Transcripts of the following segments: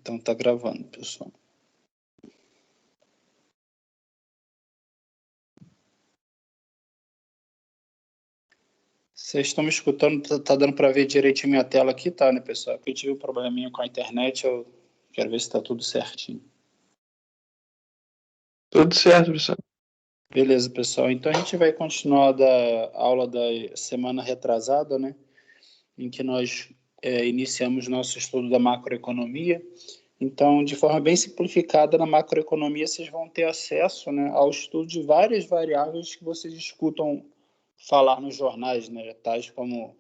Então tá gravando, pessoal. Vocês estão me escutando? Tá dando para ver direitinho minha tela aqui, tá, né, pessoal? Porque eu tive um probleminha com a internet, eu quero ver se tá tudo certinho. Tudo certo, professor. Beleza, pessoal. Então a gente vai continuar da aula da semana retrasada, né? Em que nós iniciamos nosso estudo da macroeconomia. Então, de forma bem simplificada, na macroeconomia vocês vão ter acesso, né, ao estudo de várias variáveis que vocês escutam falar nos jornais, né, tais como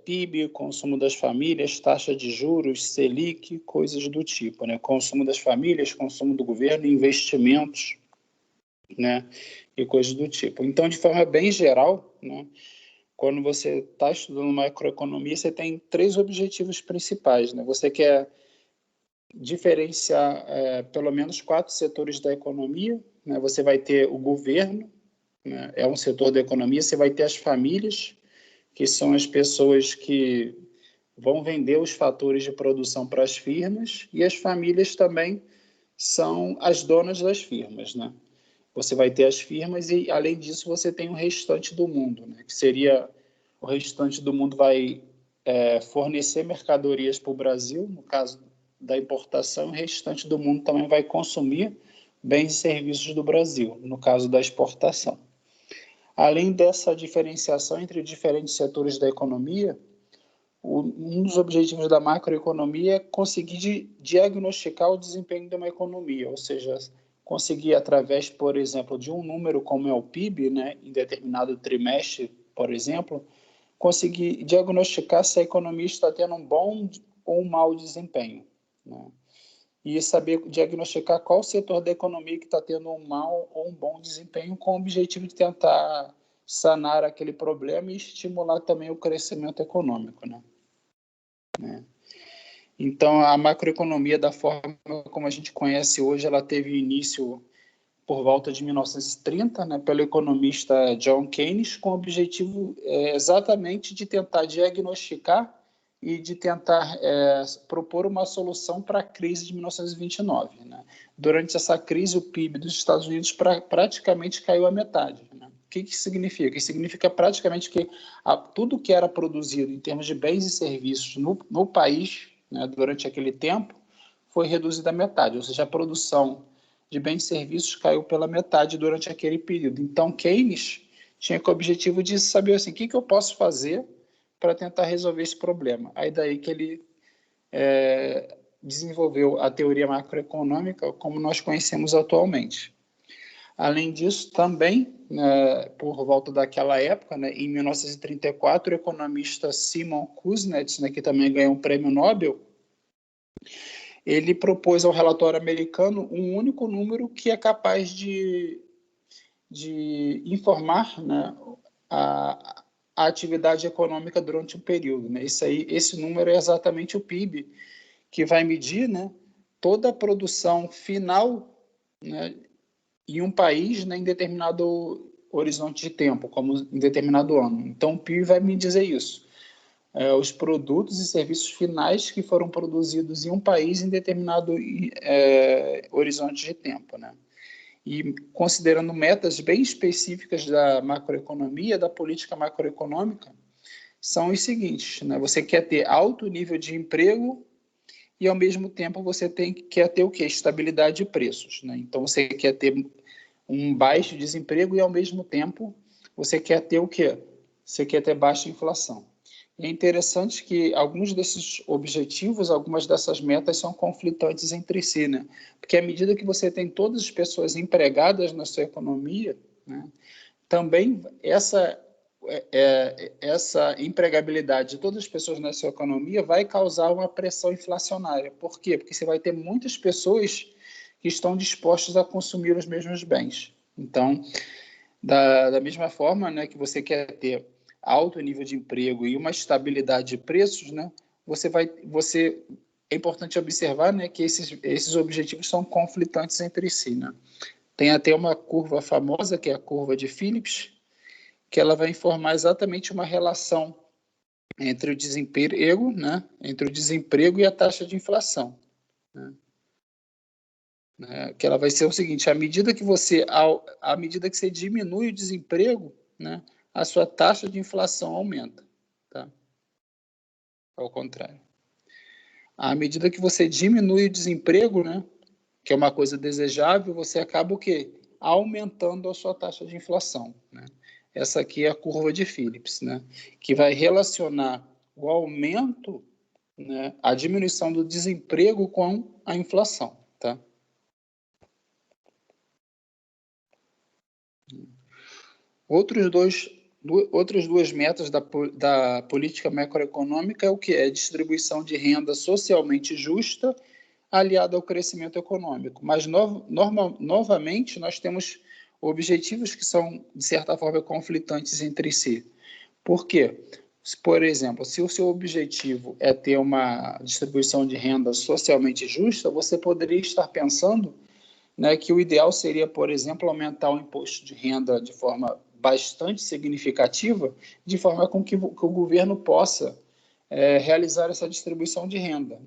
PIB, consumo das famílias, taxa de juros, Selic, coisas do tipo, né, consumo das famílias, consumo do governo, investimentos, né, e coisas do tipo. Então, de forma bem geral, né, quando você está estudando macroeconomia, você tem 3 objetivos principais, né? Você quer diferenciar pelo menos 4 setores da economia, né? Você vai ter o governo, né? É um setor da economia. Você vai ter as famílias, que são as pessoas que vão vender os fatores de produção para as firmas, e as famílias também são as donas das firmas, né? Você vai ter as firmas e, além disso, você tem o restante do mundo, né? Que seria o restante do mundo vai fornecer mercadorias para o Brasil, no caso da importação, o restante do mundo também vai consumir bens e serviços do Brasil, no caso da exportação. Além dessa diferenciação entre diferentes setores da economia, um dos objetivos da macroeconomia é conseguir diagnosticar o desempenho de uma economia, ou seja, conseguir, através, por exemplo, de um número como é o PIB, né, em determinado trimestre, por exemplo, conseguir diagnosticar se a economia está tendo um bom ou um mau desempenho, né? E saber diagnosticar qual setor da economia que está tendo um mau ou um bom desempenho, com o objetivo de tentar sanar aquele problema e estimular também o crescimento econômico, né? Então, a macroeconomia, da forma como a gente conhece hoje, ela teve início por volta de 1930, né, pelo economista John Keynes, com o objetivo exatamente de tentar diagnosticar e de tentar propor uma solução para a crise de 1929. Né? Durante essa crise, o PIB dos Estados Unidos praticamente caiu à metade. Né? O que significa? Isso significa praticamente que tudo que era produzido em termos de bens e serviços no país, né, durante aquele tempo, foi reduzido à metade, ou seja, a produção de bens e serviços caiu pela metade durante aquele período. Então, Keynes tinha o objetivo de saber assim, o que eu posso fazer para tentar resolver esse problema. Aí daí que ele desenvolveu a teoria macroeconômica como nós conhecemos atualmente. Além disso, também, por volta daquela época, né, em 1934, o economista Simon Kuznets, né, que também ganhou um prêmio Nobel, ele propôs ao relatório americano um único número que é capaz de informar, né, a atividade econômica durante um período. Né? Esse número é exatamente o PIB, que vai medir, né, toda a produção final, né, em um país, né, em determinado horizonte de tempo, como em determinado ano. Então, o PIB vai me dizer isso. Os produtos e serviços finais que foram produzidos em um país em determinado horizonte de tempo, né? E considerando metas bem específicas da macroeconomia, da política macroeconômica, são os seguintes, né? Você quer ter alto nível de emprego e, ao mesmo tempo, você quer ter o quê? Estabilidade de preços, né? Então, você quer ter um baixo desemprego e, ao mesmo tempo, você quer ter o quê? Você quer ter baixa inflação. É interessante que alguns desses objetivos, algumas dessas metas são conflitantes entre si, né? Porque à medida que você tem todas as pessoas empregadas na sua economia, né, também essa empregabilidade de todas as pessoas na sua economia vai causar uma pressão inflacionária. Por quê? Porque você vai ter muitas pessoas que estão dispostas a consumir os mesmos bens. Então, da mesma forma, né, que você quer ter alto nível de emprego e uma estabilidade de preços, né, é importante observar, né, que esses objetivos são conflitantes entre si, né? Tem até uma curva famosa, que é a curva de Phillips, que ela vai informar exatamente uma relação entre o desemprego, né, entre o desemprego e a taxa de inflação. né? Que ela vai ser o seguinte: à medida que você diminui o desemprego, né, a sua taxa de inflação aumenta, tá? Ao contrário. À medida que você diminui o desemprego, né, que é uma coisa desejável, você acaba o quê? Aumentando a sua taxa de inflação, né? Essa aqui é a curva de Phillips, né, que vai relacionar o aumento, né, a diminuição do desemprego com a inflação, tá? Outras duas metas da política macroeconômica é o que? É distribuição de renda socialmente justa aliada ao crescimento econômico. Mas, novamente, nós temos objetivos que são, de certa forma, conflitantes entre si. Por quê? Por exemplo, se o seu objetivo é ter uma distribuição de renda socialmente justa, você poderia estar pensando, né, que o ideal seria, por exemplo, aumentar o imposto de renda de forma bastante significativa, de forma com que o governo possa realizar essa distribuição de renda.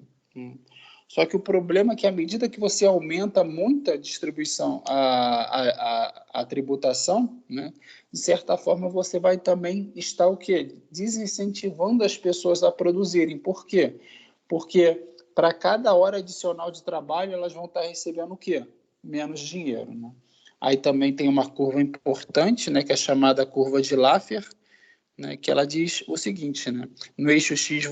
Só que o problema é que, à medida que você aumenta muito a distribuição, a tributação, né, de certa forma você vai também estar o quê? Desincentivando as pessoas a produzirem. Por quê? Porque para cada hora adicional de trabalho, elas vão estar recebendo o quê? Menos dinheiro, né? Aí também tem uma curva importante, né, que é chamada curva de Laffer, né, que ela diz o seguinte, né, no eixo X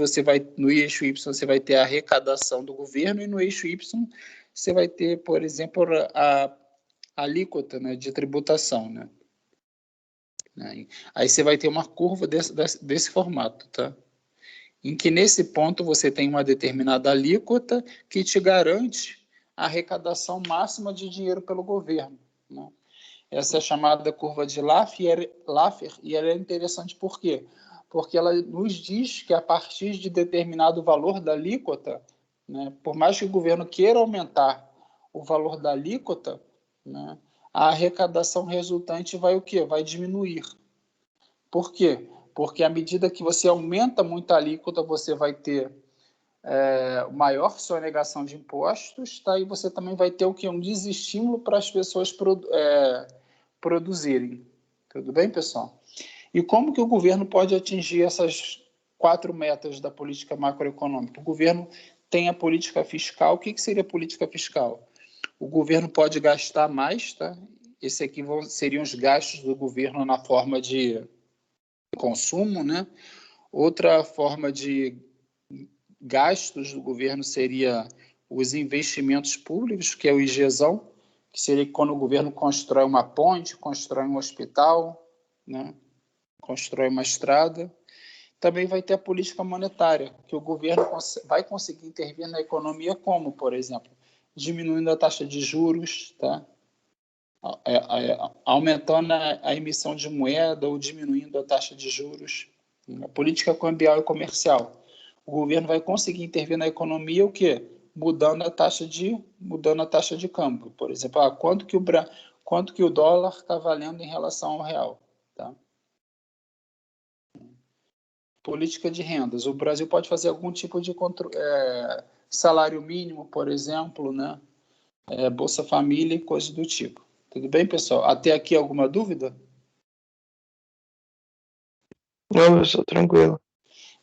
no eixo Y você vai ter a arrecadação do governo e no eixo Y você vai ter, por exemplo, a alíquota, né, de tributação, né? Aí você vai ter uma curva desse formato, tá? Em que nesse ponto você tem uma determinada alíquota que te garante a arrecadação máxima de dinheiro pelo governo, né? Essa é a chamada curva de Laffer, e ela é interessante por quê? Porque ela nos diz que a partir de determinado valor da alíquota, né, por mais que o governo queira aumentar o valor da alíquota, né, a arrecadação resultante vai o quê? Vai diminuir. Por quê? Porque à medida que você aumenta muito a alíquota, você vai ter maior sonegação de impostos, tá? E você também vai ter o quê? Um desestímulo para as pessoas produzirem. Tudo bem, pessoal? E como que o governo pode atingir essas 4 metas da política macroeconômica? O governo tem a política fiscal. O que seria política fiscal? O governo pode gastar mais, tá? Esse aqui seriam os gastos do governo na forma de consumo, né? Outra forma de gastos do governo seria os investimentos públicos, que é o IGESão, que seria quando o governo constrói uma ponte, constrói um hospital, né? Constrói uma estrada. Também vai ter a política monetária, que o governo vai conseguir intervir na economia como, por exemplo, diminuindo a taxa de juros, tá? Aumentando a emissão de moeda ou diminuindo a taxa de juros. A política cambial e comercial. O governo vai conseguir intervir na economia o quê? Mudando a taxa de câmbio. Por exemplo, quanto que o dólar está valendo em relação ao real. Tá? Política de rendas. O Brasil pode fazer algum tipo de salário mínimo, por exemplo, né? Bolsa Família e coisas do tipo. Tudo bem, pessoal? Até aqui alguma dúvida? Não, eu sou tranquilo.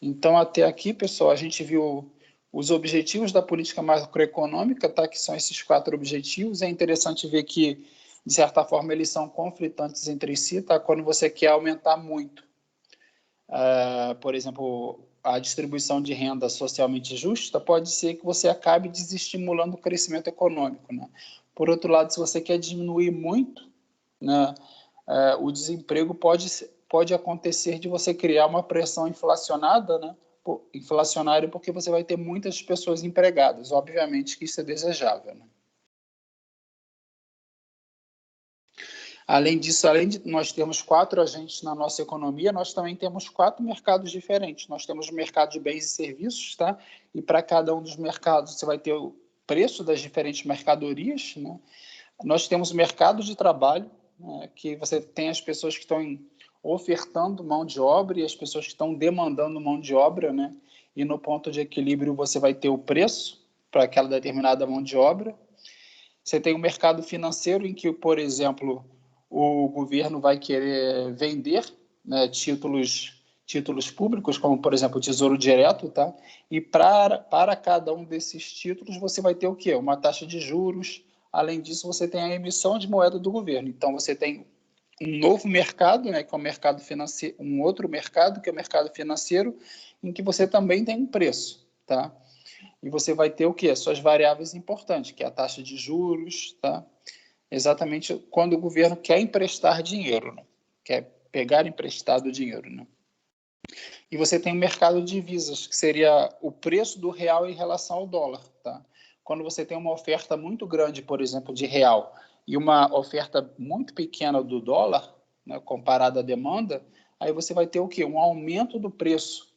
Então, até aqui, pessoal, a gente viu os objetivos da política macroeconômica, tá? Que são esses 4 objetivos. É interessante ver que, de certa forma, eles são conflitantes entre si, tá? Quando você quer aumentar muito, por exemplo, a distribuição de renda socialmente justa, pode ser que você acabe desestimulando o crescimento econômico, né? Por outro lado, se você quer diminuir muito, né, o desemprego pode acontecer de você criar uma pressão inflacionada, né, inflacionária, porque você vai ter muitas pessoas empregadas. Obviamente que isso é desejável, né? Além disso, além de nós termos 4 agentes na nossa economia, nós também temos 4 mercados diferentes. Nós temos o mercado de bens e serviços, tá? E para cada um dos mercados você vai ter o preço das diferentes mercadorias, né? Nós temos o mercado de trabalho, né, que você tem as pessoas que estão ofertando mão de obra e as pessoas que estão demandando mão de obra, né? E no ponto de equilíbrio você vai ter o preço para aquela determinada mão de obra. Você tem o mercado financeiro, em que, por exemplo, o governo vai querer vender, né, títulos públicos, como, por exemplo, o Tesouro Direto, tá? E para cada um desses títulos, você vai ter o quê? Uma taxa de juros. Além disso, você tem a emissão de moeda do governo. Então, você tem um novo mercado, né, que é o mercado financeiro, um outro mercado, que é o mercado financeiro, em que você também tem um preço, tá? E você vai ter o quê? Suas variáveis importantes, que é a taxa de juros, tá? Exatamente quando o governo quer emprestar dinheiro, né? Quer pegar emprestado dinheiro, né? E você tem o mercado de divisas, que seria o preço do real em relação ao dólar, tá? Quando você tem uma oferta muito grande, por exemplo, de real, e uma oferta muito pequena do dólar, né, comparada à demanda, aí você vai ter o quê? Um aumento do preço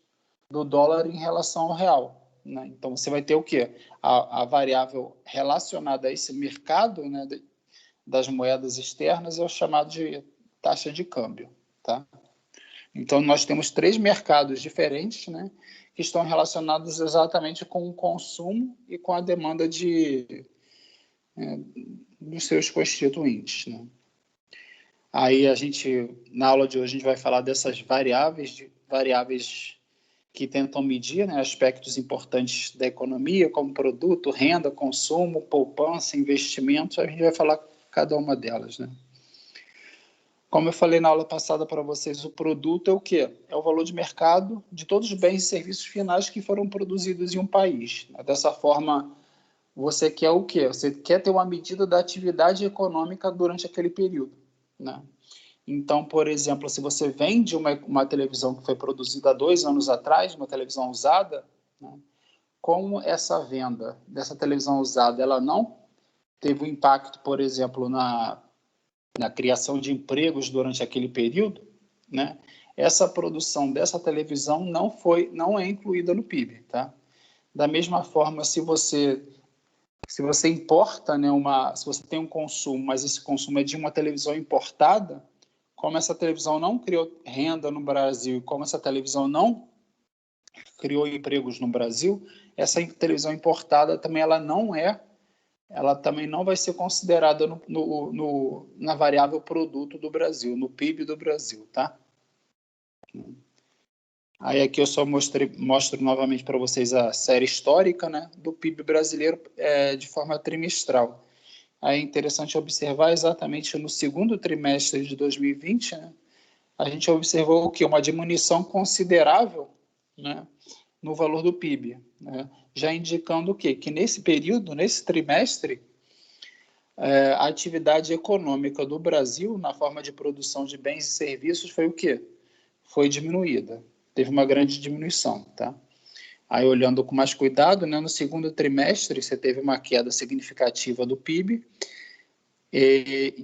do dólar em relação ao real, né? Então, você vai ter o quê? A variável relacionada a esse mercado, né, das moedas externas é o chamado de taxa de câmbio, tá? Então, nós temos 3 mercados diferentes, né, que estão relacionados exatamente com o consumo e com a demanda dos seus constituintes, né? Aí na aula de hoje, a gente vai falar dessas variáveis que tentam medir, né, aspectos importantes da economia, como produto, renda, consumo, poupança, investimentos. A gente vai falar cada uma delas, né? Como eu falei na aula passada para vocês, o produto é o quê? É o valor de mercado de todos os bens e serviços finais que foram produzidos em um país. Dessa forma, você quer o quê? Você quer ter uma medida da atividade econômica durante aquele período, né? Então, por exemplo, se você vende uma televisão que foi produzida há 2 anos atrás, uma televisão usada, né, como essa venda dessa televisão usada ela não teve um impacto, por exemplo, na criação de empregos durante aquele período, né, essa produção dessa televisão não é incluída no PIB, tá? Da mesma forma, se você importa, né, se você tem um consumo, mas esse consumo é de uma televisão importada, como essa televisão não criou renda no Brasil, como essa televisão não criou empregos no Brasil, essa televisão importada também ela também não vai ser considerada na variável produto do Brasil, no PIB do Brasil, tá? Aí aqui eu só mostro novamente para vocês a série histórica, né, do PIB brasileiro de forma trimestral. Aí é interessante observar exatamente no segundo trimestre de 2020, né, a gente observou o quê? Uma diminuição considerável, né, no valor do PIB, né, já indicando o quê? Que nesse período, nesse trimestre, a atividade econômica do Brasil, na forma de produção de bens e serviços, foi o quê? Foi diminuída. Teve uma grande diminuição, tá? Aí, olhando com mais cuidado, né, no segundo trimestre, você teve uma queda significativa do PIB e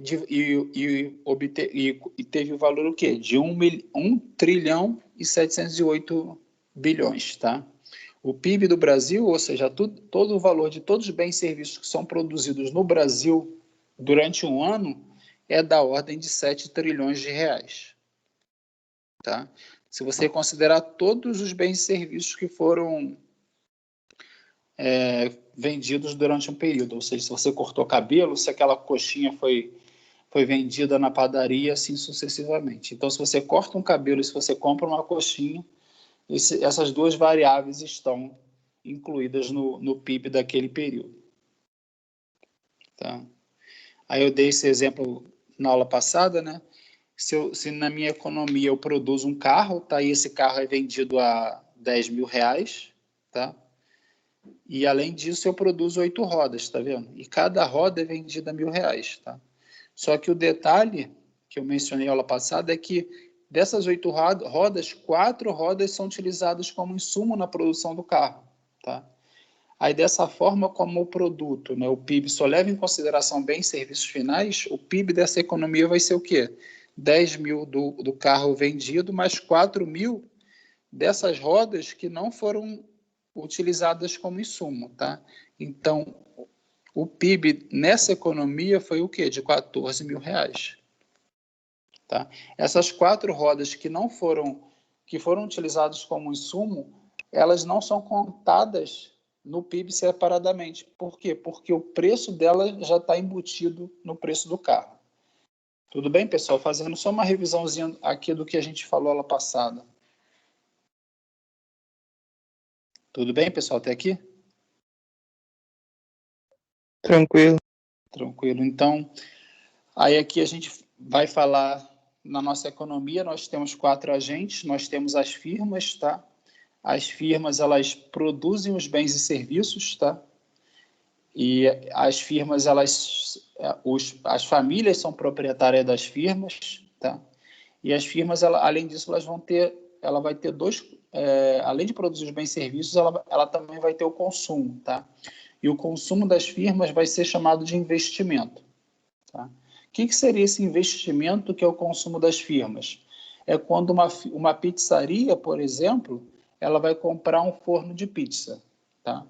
teve o valor o quê? De 1 trilhão e 708 bilhões, tá? O PIB do Brasil, ou seja, todo o valor de todos os bens e serviços que são produzidos no Brasil durante um ano é da ordem de 7 trilhões de reais, tá? Se você considerar todos os bens e serviços que foram vendidos durante um período, ou seja, se você cortou cabelo, se aquela coxinha foi vendida na padaria, assim sucessivamente. Então, se você corta um cabelo e se você compra uma coxinha, essas 2 variáveis estão incluídas no PIB daquele período. Tá? Aí eu dei esse exemplo na aula passada, né? Se na minha economia eu produzo um carro, tá? E esse carro é vendido a 10 mil reais, tá? E além disso eu produzo 8 rodas, tá vendo? E cada roda é vendida a R$1.000, tá? Só que o detalhe que eu mencionei na aula passada é que dessas 8 rodas, 4 rodas são utilizadas como insumo na produção do carro, tá? Aí, dessa forma, como o produto, né, o PIB, só leva em consideração bens e serviços finais, o PIB dessa economia vai ser o quê? 10 mil do carro vendido, mais 4 mil dessas rodas que não foram utilizadas como insumo, tá? Então, o PIB nessa economia foi o quê? De 14 mil reais. Tá? Essas 4 rodas que foram utilizadas como insumo, elas não são contadas no PIB separadamente. Por quê? Porque o preço dela já está embutido no preço do carro. Tudo bem, pessoal? Fazendo só uma revisãozinha aqui do que a gente falou lá passada. Tudo bem, pessoal? Até aqui? Tranquilo. Tranquilo. Então, aí aqui a gente vai falar na nossa economia, nós temos 4 agentes, nós temos as firmas, tá? As firmas, elas produzem os bens e serviços, tá? E as firmas, as famílias são proprietárias das firmas, tá? E as firmas, além disso, ela vai ter além de produzir os bens e serviços, ela também vai ter o consumo, tá? E o consumo das firmas vai ser chamado de investimento, tá? O que seria esse investimento que é o consumo das firmas? É quando uma pizzaria, por exemplo, ela vai comprar um forno de pizza, tá?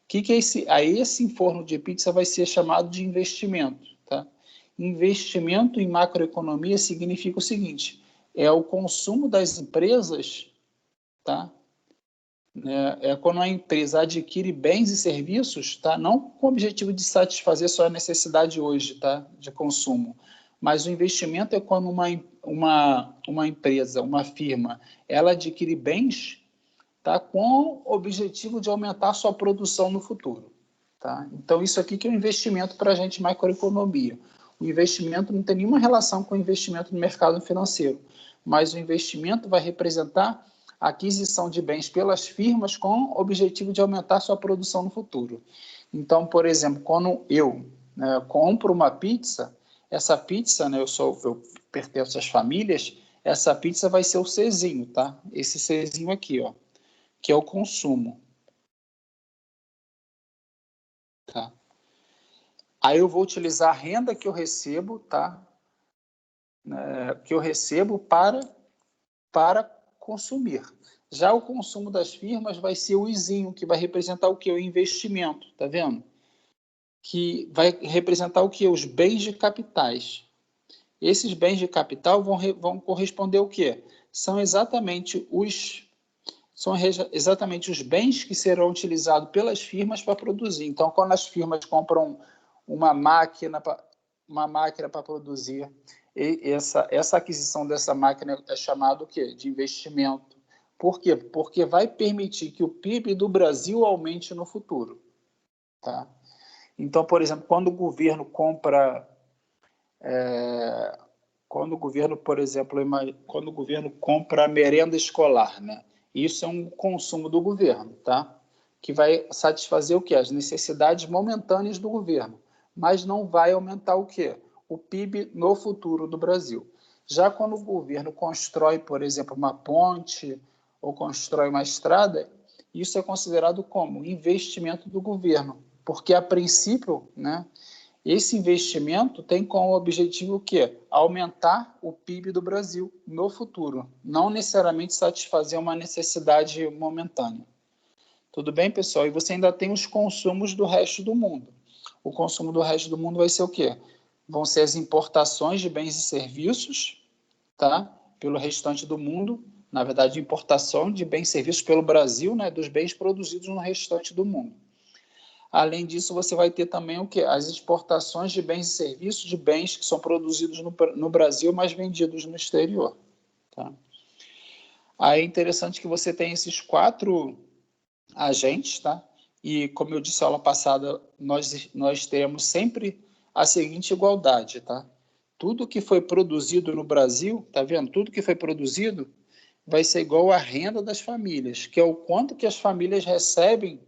Que é esse? Aí esse forno de pizza vai ser chamado de investimento, tá? Investimento em macroeconomia significa o seguinte: é o consumo das empresas, tá? É quando a empresa adquire bens e serviços, tá? Não com o objetivo de satisfazer sua necessidade hoje, tá? De consumo, mas o investimento é quando uma empresa, uma firma, ela adquire bens, tá? Com o objetivo de aumentar sua produção no futuro, tá? Então isso aqui que é um investimento para a gente macroeconomia. O investimento não tem nenhuma relação com o investimento no mercado financeiro, mas o investimento vai representar a aquisição de bens pelas firmas com o objetivo de aumentar sua produção no futuro. Então, por exemplo, quando eu compro uma pizza, essa pizza, né, eu pertenço às famílias, essa pizza vai ser o Czinho, tá? Esse Czinho aqui, ó, que é o consumo. Tá? Aí eu vou utilizar a renda que eu recebo, tá? Que eu recebo para consumir. Já o consumo das firmas vai ser o izinho, que vai representar o que? O investimento, tá vendo? Que vai representar o que? Os bens de capitais. Esses bens de capital vão corresponder ao quê? São exatamente os bens que serão utilizados pelas firmas para produzir. Então, quando as firmas compram uma máquina para produzir, essa aquisição dessa máquina é chamada o quê? De investimento. Por quê? Porque vai permitir que o PIB do Brasil aumente no futuro. Tá? Então, por exemplo, quando o governo compra... quando o governo, por exemplo, quando o governo compra a merenda escolar, né? Isso é um consumo do governo, tá? Que vai satisfazer o quê? As necessidades momentâneas do governo, mas não vai aumentar o quê? O PIB no futuro do Brasil. Já quando o governo constrói, por exemplo, uma ponte ou constrói uma estrada, isso é considerado como investimento do governo, porque a princípio, né, esse investimento tem como objetivo o quê? Aumentar o PIB do Brasil no futuro, não necessariamente satisfazer uma necessidade momentânea. Tudo bem, pessoal? E você ainda tem os consumos do resto do mundo. O consumo do resto do mundo vai ser o quê? Vão ser as importações de bens e serviços, tá? Pelo restante do mundo. Na verdade, importação de bens e serviços pelo Brasil, né? Dos bens produzidos no restante do mundo. Além disso, você vai ter também o quê? As exportações de bens e serviços, de bens que são produzidos no Brasil, mas vendidos no exterior. Tá? Aí é interessante que você tem esses 4 agentes, tá? E como eu disse na aula passada, nós teremos sempre a seguinte igualdade, tá? Tudo que foi produzido no Brasil, tá vendo? Tudo que foi produzido vai ser igual à renda das famílias, que é o quanto que as famílias recebem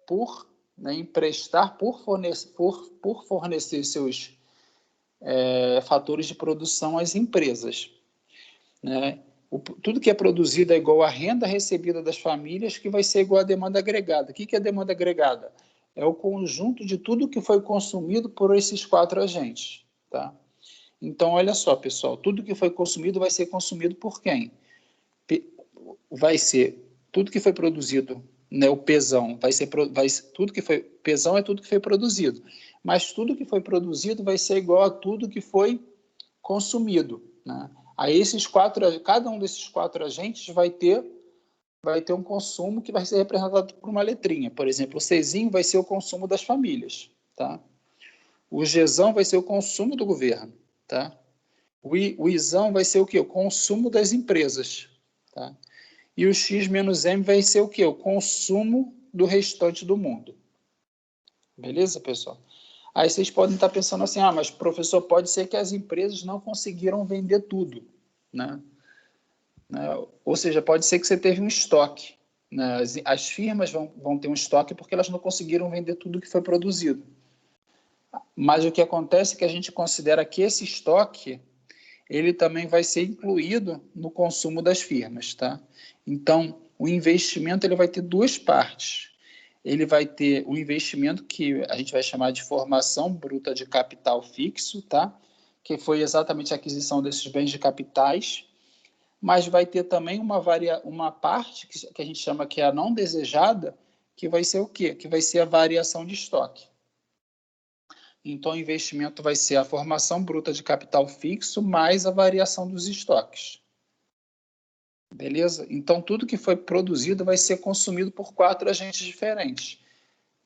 por emprestar, por fornecer seus fatores de produção às empresas. Né? Tudo que é produzido é igual à renda recebida das famílias, que vai ser igual à demanda agregada. O que é demanda agregada? É o conjunto de tudo que foi consumido por esses 4 agentes. Tá? Então, olha só, pessoal, tudo que foi consumido vai ser consumido por quem? Vai ser tudo que foi produzido, né, o pesão, tudo que foi, pesão é tudo que foi produzido, mas tudo que foi produzido vai ser igual a tudo que foi consumido, né? Aí cada um desses 4 agentes vai ter vai ter um consumo que vai ser representado por uma letrinha. Por exemplo, o Czinho vai ser o consumo das famílias, tá? O Gzão vai ser o consumo do governo, tá? O Izão vai ser o quê? O consumo das empresas, tá? E o X-M vai ser o quê? O consumo do restante do mundo. Beleza, pessoal? Aí vocês podem estar pensando assim, mas professor, pode ser que as empresas não conseguiram vender tudo, né? Ou seja, pode ser que você teve um estoque, né? As firmas vão ter um estoque porque elas não conseguiram vender tudo que foi produzido. Mas o que acontece é que a gente considera que esse estoque ele também vai ser incluído no consumo das firmas, tá? Então, o investimento ele vai ter duas partes. Ele vai ter o investimento que a gente vai chamar de formação bruta de capital fixo, tá? Que foi exatamente a aquisição desses bens de capitais, mas vai ter também uma parte que a gente chama que é a não desejada, que vai ser o quê? Que vai ser a variação de estoque. Então, o investimento vai ser a formação bruta de capital fixo mais a variação dos estoques. Beleza? Então, tudo que foi produzido vai ser consumido por 4 agentes diferentes.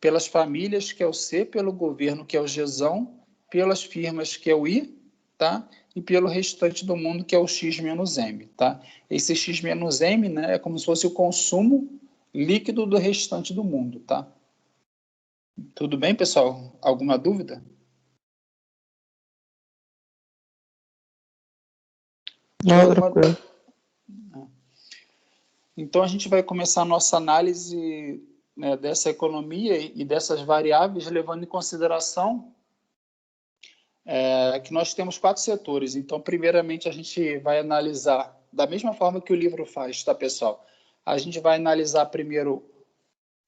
Pelas famílias, que é o C, pelo governo, que é o Gzão, pelas firmas, que é o I, tá? E pelo restante do mundo, que é o X menos M, tá? Esse X menos M, né, é como se fosse o consumo líquido do restante do mundo, tá? Tudo bem, pessoal? Alguma dúvida? Não, tranquilo. Então, a gente vai começar a nossa análise, né, dessa economia e dessas variáveis, levando em consideração que nós temos 4 setores. Então, primeiramente, a gente vai analisar, da mesma forma que o livro faz, tá, pessoal? A gente vai analisar primeiro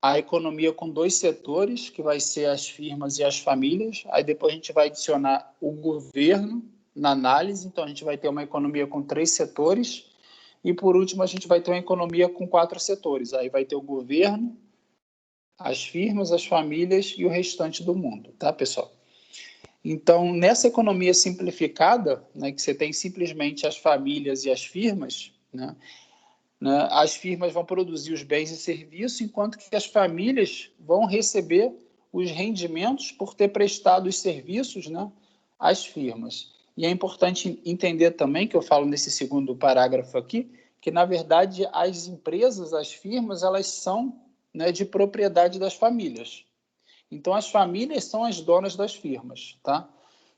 a economia com 2 setores, que vai ser as firmas e as famílias. Aí depois a gente vai adicionar o governo na análise. Então, a gente vai ter uma economia com 3 setores. E, por último, a gente vai ter uma economia com 4 setores. Aí vai ter o governo, as firmas, as famílias e o restante do mundo, tá, pessoal? Então, nessa economia simplificada, né, que você tem simplesmente as famílias e as firmas, né, as firmas vão produzir os bens e serviços, enquanto que as famílias vão receber os rendimentos por ter prestado os serviços, né, às firmas. E é importante entender também, que eu falo nesse segundo parágrafo aqui, que, na verdade, as empresas, as firmas, elas são, né, de propriedade das famílias. Então, as famílias são as donas das firmas, tá?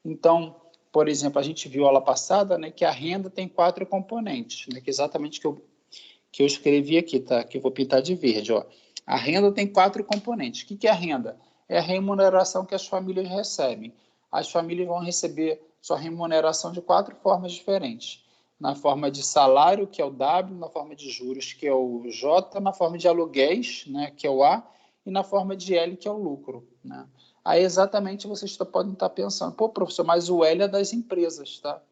Então, por exemplo, a gente viu aula passada, né, que a renda tem 4 componentes, né, que é exatamente que eu escrevi aqui, tá? Que eu vou pintar de verde, ó. A renda tem 4 componentes. O que é a renda? É a remuneração que as famílias recebem. As famílias vão receber sua remuneração de 4 formas diferentes. Na forma de salário, que é o W, na forma de juros, que é o J, na forma de aluguéis, né, que é o A, e na forma de L, que é o lucro, né? Aí exatamente vocês podem estar pensando, pô, professor, mas o L é das empresas, tá?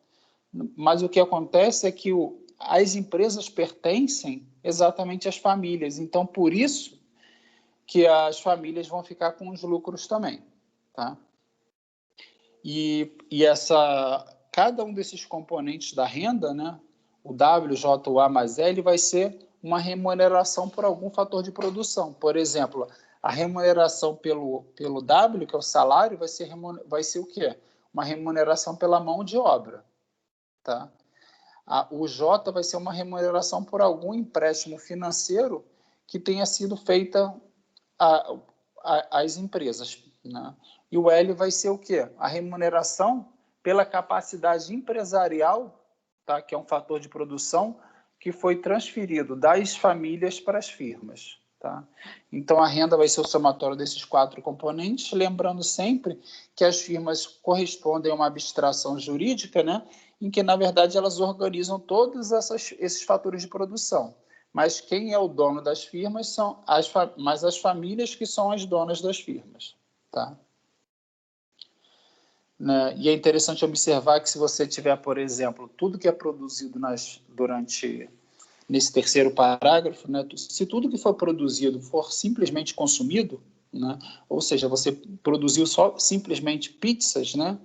Mas o que acontece é que as empresas pertencem exatamente às famílias, então por isso que as famílias vão ficar com os lucros também, tá? E cada um desses componentes da renda, né, o W, J, o A mais L, vai ser uma remuneração por algum fator de produção. Por exemplo, a remuneração pelo W, que é o salário, vai ser o quê? Uma remuneração pela mão de obra, tá? O J vai ser uma remuneração por algum empréstimo financeiro que tenha sido feita às empresas, né? E o L vai ser o quê? A remuneração pela capacidade empresarial, tá? Que é um fator de produção que foi transferido das famílias para as firmas, tá? Então, a renda vai ser o somatório desses 4 componentes, lembrando sempre que as firmas correspondem a uma abstração jurídica, né? Em que, na verdade, elas organizam todos esses fatores de produção. Mas quem é o dono das firmas são as famílias que são as donas das firmas, tá? Né? E é interessante observar que se você tiver, por exemplo, tudo que é produzido nesse terceiro parágrafo, né, se tudo que for produzido for simplesmente consumido, né, ou seja, você produziu só simplesmente pizzas, né,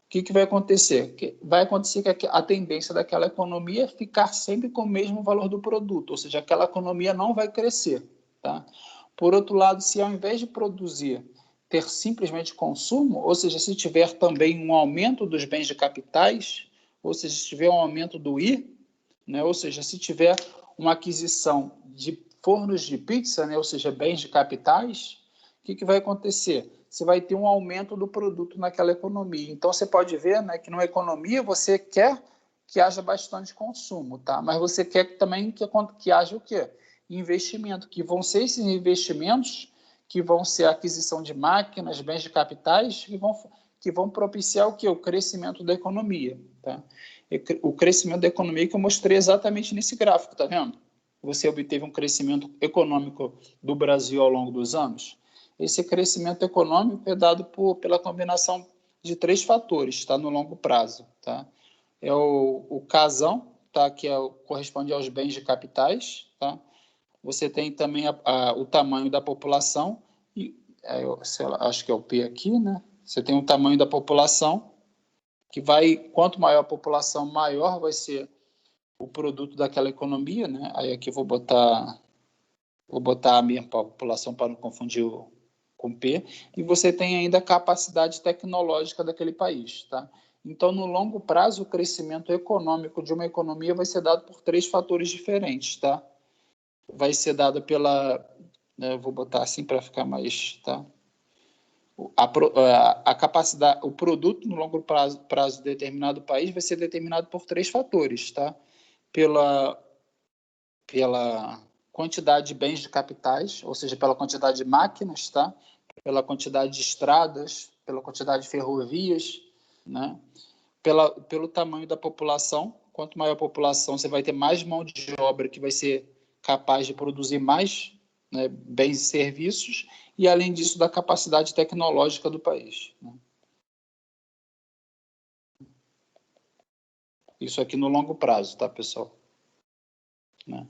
que vai acontecer? Vai acontecer que a tendência daquela economia é ficar sempre com o mesmo valor do produto, ou seja, aquela economia não vai crescer. Tá? Por outro lado, se ao invés de produzir, ter simplesmente consumo, ou seja, se tiver também um aumento dos bens de capitais, ou seja, se tiver um aumento do I, né, ou seja, se tiver uma aquisição de fornos de pizza, né, ou seja, bens de capitais, o que vai acontecer? Você vai ter um aumento do produto naquela economia. Então, você pode ver, né, que numa economia você quer que haja bastante consumo, tá? Mas você quer também que haja o quê? Investimento, que vão ser esses investimentos que vão ser a aquisição de máquinas, bens de capitais, que vão propiciar o quê? O crescimento da economia, tá? O crescimento da economia que eu mostrei exatamente nesse gráfico, tá vendo? Você obteve um crescimento econômico do Brasil ao longo dos anos. Esse crescimento econômico é dado pela combinação de 3 fatores, tá? No longo prazo, tá? É o casão, tá? Que corresponde aos bens de capitais, tá? Você tem também o tamanho da população, e acho que é o P aqui, né? Você tem o tamanho da população, que vai, quanto maior a população, maior vai ser o produto daquela economia, né? Aí aqui vou botar a minha população para não confundir com P, e você tem ainda a capacidade tecnológica daquele país, tá? Então, no longo prazo, o crescimento econômico de uma economia vai ser dado por 3 fatores diferentes, tá? Vai ser dado vou botar assim para ficar mais, tá? A capacidade, o produto no longo prazo de determinado país vai ser determinado por 3 fatores, tá? Pela quantidade de bens de capitais, ou seja, pela quantidade de máquinas, tá? Pela quantidade de estradas, pela quantidade de ferrovias, né? Pelo tamanho da população. Quanto maior a população, você vai ter mais mão de obra que vai ser capaz de produzir mais, né, bens e serviços, e, além disso, da capacidade tecnológica do país, né? Isso aqui no longo prazo, tá, pessoal? Né?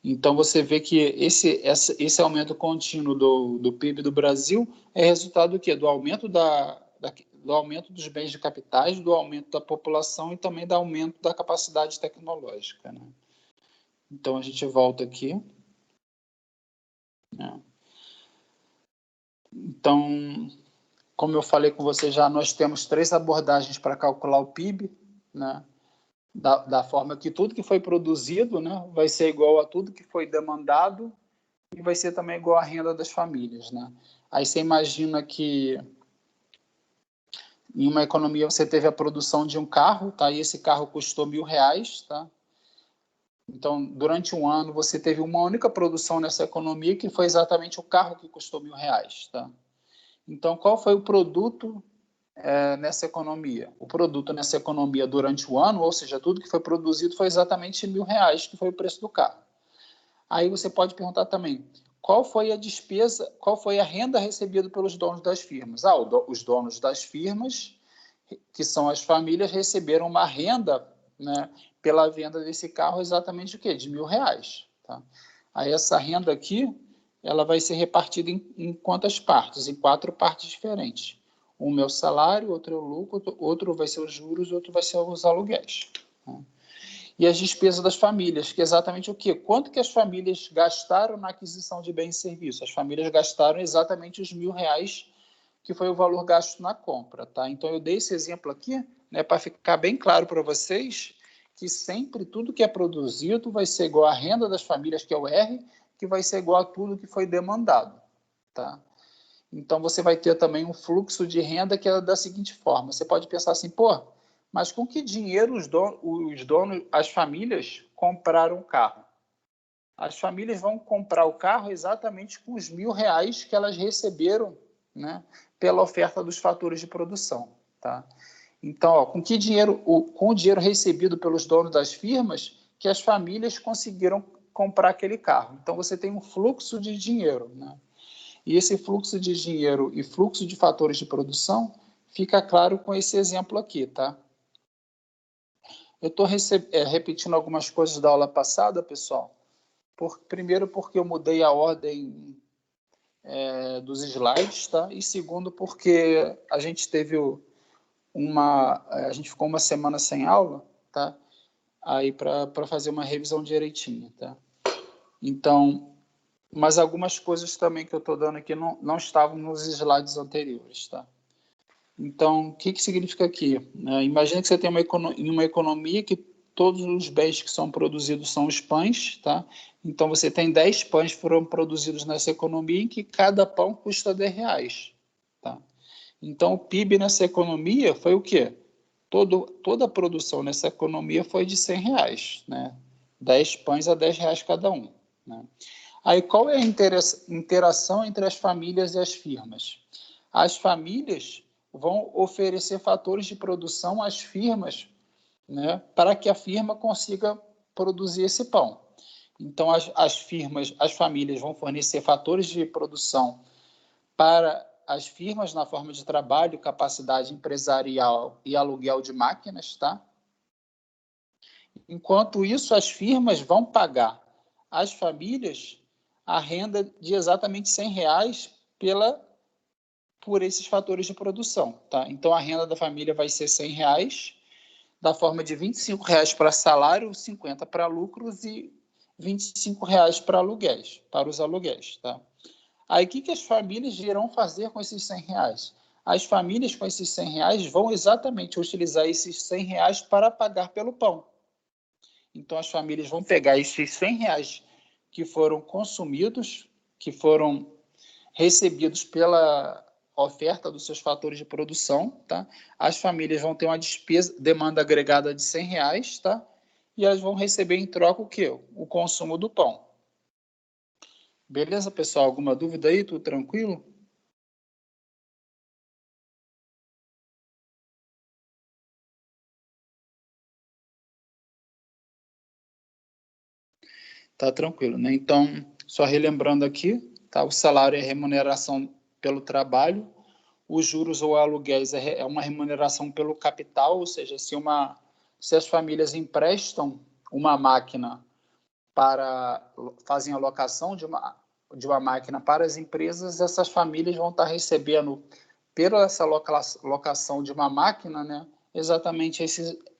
Então, você vê que esse aumento contínuo do PIB do Brasil é resultado do quê? Do aumento do aumento dos bens de capitais, do aumento da população e também do aumento da capacidade tecnológica, né? Então, a gente volta aqui, né? Então, como eu falei com você já, nós temos 3 abordagens para calcular o PIB, né? Da forma que tudo que foi produzido, né, vai ser igual a tudo que foi demandado e vai ser também igual à renda das famílias, né? Aí você imagina que em uma economia você teve a produção de um carro, tá? E esse carro custou R$1.000, tá? Então, durante um ano, você teve uma única produção nessa economia, que foi exatamente o carro que custou R$1.000, tá? Então, qual foi o produto nessa economia? O produto nessa economia durante o ano, ou seja, tudo que foi produzido foi exatamente R$1.000, que foi o preço do carro. Aí você pode perguntar também, qual foi a despesa, qual foi a renda recebida pelos donos das firmas? Os donos das firmas, que são as famílias, receberam uma renda, né, pela venda desse carro exatamente o quê? De R$1.000. Tá? Aí essa renda aqui, ela vai ser repartida em quantas partes? Em 4 partes diferentes. Um é o salário, outro é o lucro, outro vai ser os juros, outro vai ser os aluguéis. Tá? E as despesas das famílias, que é exatamente o quê? Quanto que as famílias gastaram na aquisição de bens e serviços? As famílias gastaram exatamente os R$1.000, que foi o valor gasto na compra, tá? Então, eu dei esse exemplo aqui, né, para ficar bem claro para vocês que sempre tudo que é produzido vai ser igual à renda das famílias, que é o R, que vai ser igual a tudo que foi demandado, tá? Então, você vai ter também um fluxo de renda que é da seguinte forma. Você pode pensar assim, pô, mas com que dinheiro os donos, as famílias compraram o carro? As famílias vão comprar o carro exatamente com os R$1.000 que elas receberam, né, pela oferta dos fatores de produção, tá? Então, ó, com o dinheiro recebido pelos donos das firmas, que as famílias conseguiram comprar aquele carro. Então, você tem um fluxo de dinheiro, né? E esse fluxo de dinheiro e fluxo de fatores de produção fica claro com esse exemplo aqui, tá? Eu estou repetindo algumas coisas da aula passada, pessoal. Primeiro, porque eu mudei a ordem dos slides, tá? E segundo, porque a gente teve a gente ficou uma semana sem aula, tá? Aí para fazer uma revisão direitinha, tá? Então, mas algumas coisas também que eu estou dando aqui não estavam nos slides anteriores, tá? Então, o que significa aqui? Imagina que você tem uma economia que todos os bens que são produzidos são os pães, tá? Então, você tem 10 pães que foram produzidos nessa economia em que cada pão custa R$10, tá? Então, o PIB nessa economia foi o quê? Toda a produção nessa economia foi de R$100, né? 10 pães a R$10 cada um, né? Aí, qual é a interação entre as famílias e as firmas? As famílias vão oferecer fatores de produção às firmas, né, para que a firma consiga produzir esse pão. Então, as famílias vão fornecer fatores de produção para as firmas na forma de trabalho, capacidade empresarial e aluguel de máquinas, tá? Enquanto isso, as firmas vão pagar às famílias a renda de exatamente R$100 por esses fatores de produção, tá? Então, a renda da família vai ser R$100, da forma de R$25 para salário, 50 para lucros e R$25 para aluguéis, para os aluguéis, tá? Aí, o que as famílias irão fazer com esses R$100? As famílias com esses R$100 vão exatamente utilizar esses R$100 para pagar pelo pão. Então, as famílias vão pegar esses R$100 que foram consumidos, que foram recebidos pela oferta dos seus fatores de produção, tá? As famílias vão ter uma demanda agregada de R$100, tá? E elas vão receber em troca o quê? O consumo do pão. Beleza, pessoal? Alguma dúvida aí? Tudo tranquilo? Tá tranquilo, né? Então, só relembrando aqui, tá? O salário é remuneração pelo trabalho, os juros ou aluguéis é uma remuneração pelo capital, ou seja, se as famílias emprestam uma máquina fazem a locação de uma máquina para as empresas, essas famílias vão estar recebendo, pela essa locação de uma máquina, né, exatamente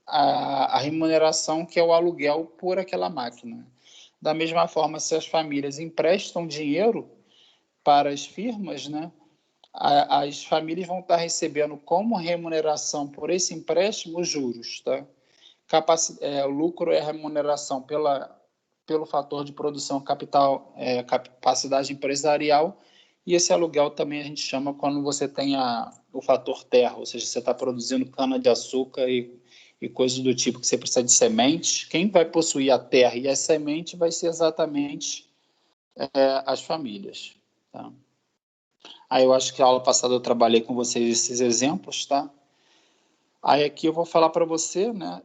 a remuneração que é o aluguel por aquela máquina. Da mesma forma, se as famílias emprestam dinheiro para as firmas, né, as famílias vão estar recebendo como remuneração por esse empréstimo os juros, tá? O lucro é a remuneração pelo fator de produção capital, capacidade empresarial, e esse aluguel também a gente chama quando você tem o fator terra, ou seja, você está produzindo cana-de-açúcar e coisas do tipo que você precisa de sementes. Quem vai possuir a terra e a semente vai ser exatamente as famílias, tá? Aí eu acho que a aula passada eu trabalhei com vocês esses exemplos, tá? Aí aqui eu vou falar para você, né,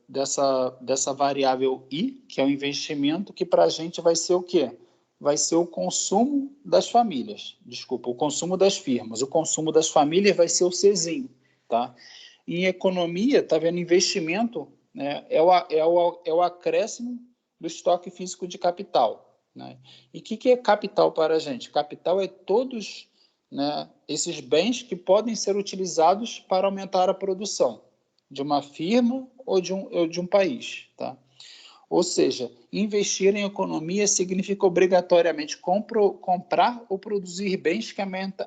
dessa variável I, que é o investimento, que para a gente vai ser o quê? Vai ser o consumo das famílias. Desculpa, o consumo das firmas. O consumo das famílias vai ser o Czinho, tá? Em economia, tá vendo? Investimento, né, é o acréscimo do estoque físico de capital, né? E o que é capital para a gente? Capital é todos, né, esses bens que podem ser utilizados para aumentar a produção de uma firma ou de um país, tá? Ou seja, investir em economia significa obrigatoriamente comprar ou produzir bens que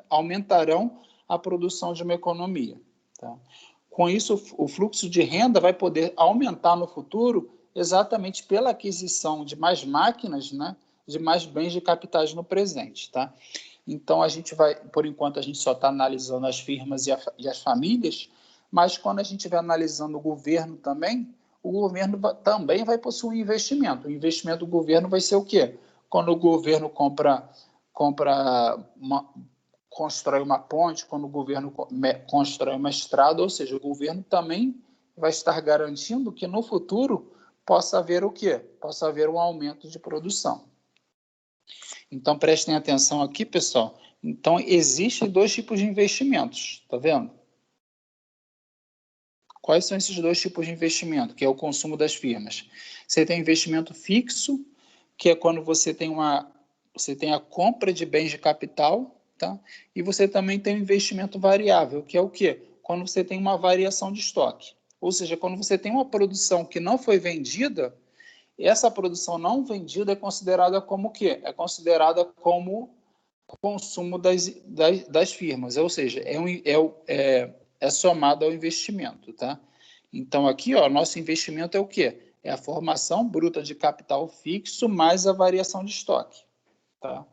aumentarão a produção de uma economia, tá? Com isso, o fluxo de renda vai poder aumentar no futuro exatamente pela aquisição de mais máquinas, né, de mais bens de capitais no presente, tá? Então, por enquanto, a gente só está analisando as firmas e as famílias, mas quando a gente vai analisando o governo também, o governo também vai possuir investimento. O investimento do governo vai ser o quê? Quando o governo constrói uma ponte, quando o governo constrói uma estrada, ou seja, o governo também vai estar garantindo que no futuro possa haver o quê? Possa haver um aumento de produção. Então, prestem atenção aqui, pessoal. Então, existem 2 tipos de investimentos, tá vendo? Quais são esses 2 tipos de investimento? Que é o consumo das firmas. Você tem investimento fixo, que é quando você tem a compra de bens de capital, tá? E você também tem o investimento variável, que é o quê? Quando você tem uma variação de estoque. Ou seja, quando você tem uma produção que não foi vendida, essa produção não vendida é considerada como o quê? É considerada como consumo das firmas, ou seja, é somado ao investimento, tá? Então, aqui, ó, nosso investimento é o quê? É a formação bruta de capital fixo mais a variação de estoque, tá?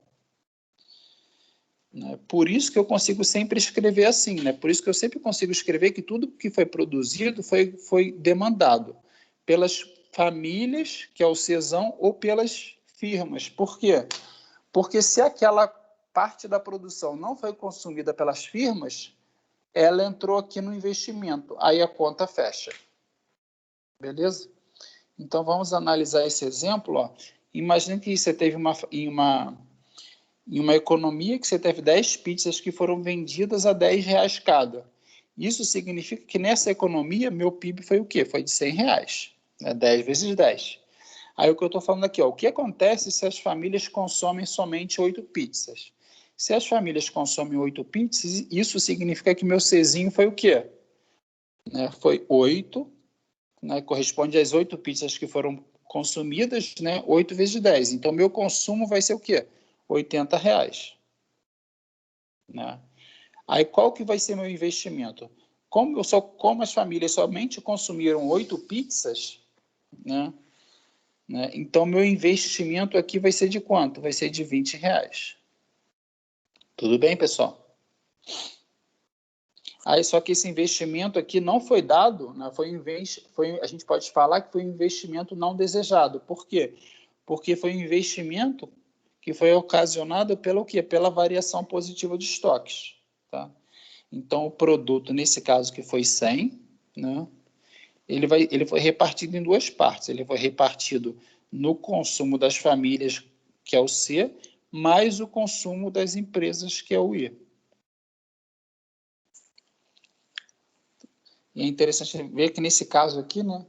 Por isso que eu consigo sempre escrever assim, né? Por isso que eu sempre consigo escrever que tudo que foi produzido foi demandado pelas famílias, que é o cesão, ou pelas firmas. Por quê? Porque se aquela parte da produção não foi consumida pelas firmas, ela entrou aqui no investimento, aí a conta fecha. Beleza? Então, vamos analisar esse exemplo. Ó. Imagine que você teve em uma economia que você teve 10 pizzas que foram vendidas a R$10 cada. Isso significa que nessa economia, meu PIB foi o quê? Foi de R$100, né? 10 vezes 10. Aí o que eu estou falando aqui, ó, o que acontece se as famílias consomem somente 8 pizzas? Se as famílias consomem 8 pizzas, isso significa que meu Czinho foi o quê? Né? Foi 8, né? Corresponde às 8 pizzas que foram consumidas, né? 8 vezes 10. Então, meu consumo vai ser o quê? R$80. Né? Aí, qual que vai ser meu investimento? Como as famílias somente consumiram 8 pizzas, né? Então, meu investimento aqui vai ser de quanto? Vai ser de R$20. Tudo bem, pessoal? Aí, só que esse investimento aqui não foi dado, né? A gente pode falar que foi um investimento não desejado. Por quê? Porque foi um investimento que foi ocasionado pelo quê? Pela variação positiva de estoques. Tá? Então, o produto, nesse caso que foi 100, né? Ele foi repartido em duas partes. Ele foi repartido no consumo das famílias, que é o C, mais o consumo das empresas, que é o I. E é interessante ver que nesse caso aqui, né,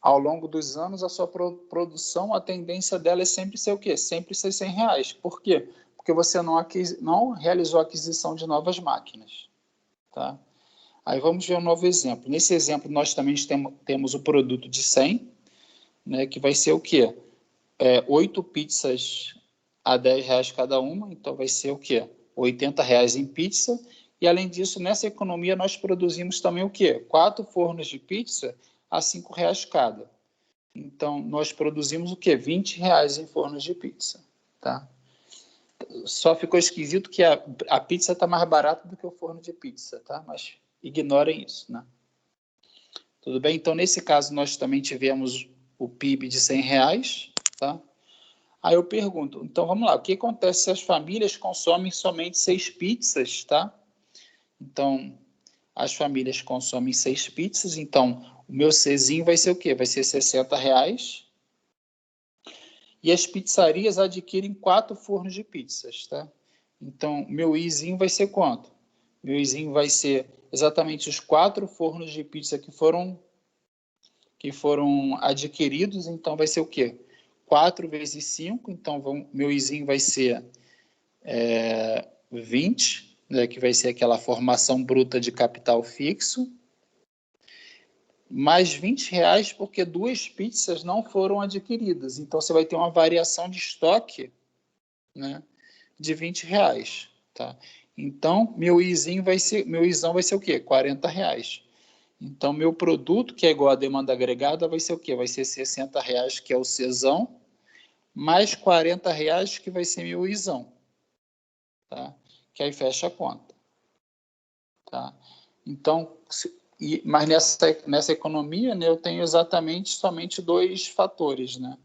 ao longo dos anos, a sua produção, a tendência dela é sempre ser o quê? Sempre ser R$100. Por quê? Porque você não realizou a aquisição de novas máquinas. Tá? Aí vamos ver um novo exemplo. Nesse exemplo, nós também temos o produto de 100, né, que vai ser o quê? 8 pizzas a R$10 cada uma, então vai ser o quê? R$80 em pizza. E, além disso, nessa economia, nós produzimos também o quê? 4 fornos de pizza a R$5 cada. Então, nós produzimos o quê? R$20 em fornos de pizza. Tá? Só ficou esquisito que a pizza está mais barata do que o forno de pizza, tá? Mas ignorem isso, né? Tudo bem? Então, nesse caso, nós também tivemos o PIB de R$100, tá? Aí eu pergunto, então vamos lá, o que acontece se as famílias consomem somente 6 pizzas, tá? Então, as famílias consomem 6 pizzas, então o meu Czinho vai ser o quê? Vai ser R$60. E as pizzarias adquirem 4 fornos de pizzas, tá? Então, meu Izinho vai ser quanto? Meu Izinho vai ser exatamente os 4 fornos de pizza que foram adquiridos, então vai ser o quê? 4 vezes 5, então meu Izinho vai ser 20, né, que vai ser aquela formação bruta de capital fixo, mais R$20 porque 2 pizzas não foram adquiridas. Então, você vai ter uma variação de estoque, né, de R$20. Tá? Então, meu izão vai ser o quê? R$40. Então, meu produto, que é igual à demanda agregada, vai ser o quê? Vai ser R$60, que é o Czão, mais R$40, que vai ser meu izão. Tá? Que aí fecha a conta. Tá? Então, mas nessa economia, né, eu tenho exatamente somente 2 fatores. Né?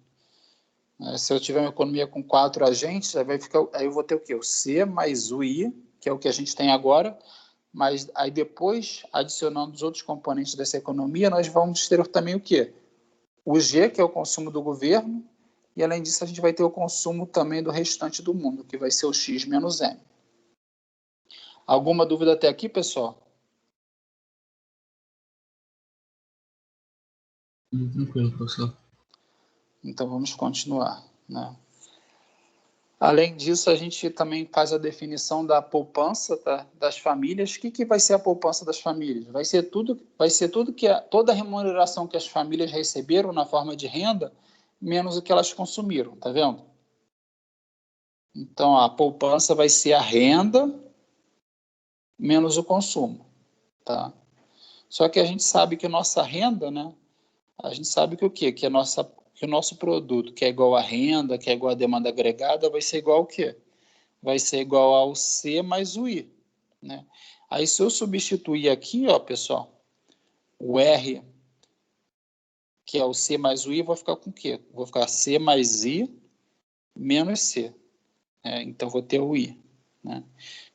Se eu tiver uma economia com 4 agentes, aí eu vou ter o quê? O C mais o I, que é o que a gente tem agora, mas aí depois, adicionando os outros componentes dessa economia, nós vamos ter também o quê? O G, que é o consumo do governo, e além disso a gente vai ter o consumo também do restante do mundo, que vai ser o X menos M. Alguma dúvida até aqui, pessoal? Tranquilo, professor. Então vamos continuar. Né? Além disso, a gente também faz a definição da poupança, tá, das famílias. O que vai ser a poupança das famílias? Vai ser tudo que toda a remuneração que as famílias receberam na forma de renda, menos o que elas consumiram, tá vendo? Então, a poupança vai ser a renda menos o consumo, tá? Só que a gente sabe que a nossa renda, né? A gente sabe que o quê? Que o nosso produto, que é igual à renda, que é igual à demanda agregada, vai ser igual ao quê? Vai ser igual ao C mais o I, né? Aí, se eu substituir aqui, ó, pessoal, o R, que é o C mais o I, vou ficar com o quê? Vou ficar C mais I menos C. Então, vou ter o I, né?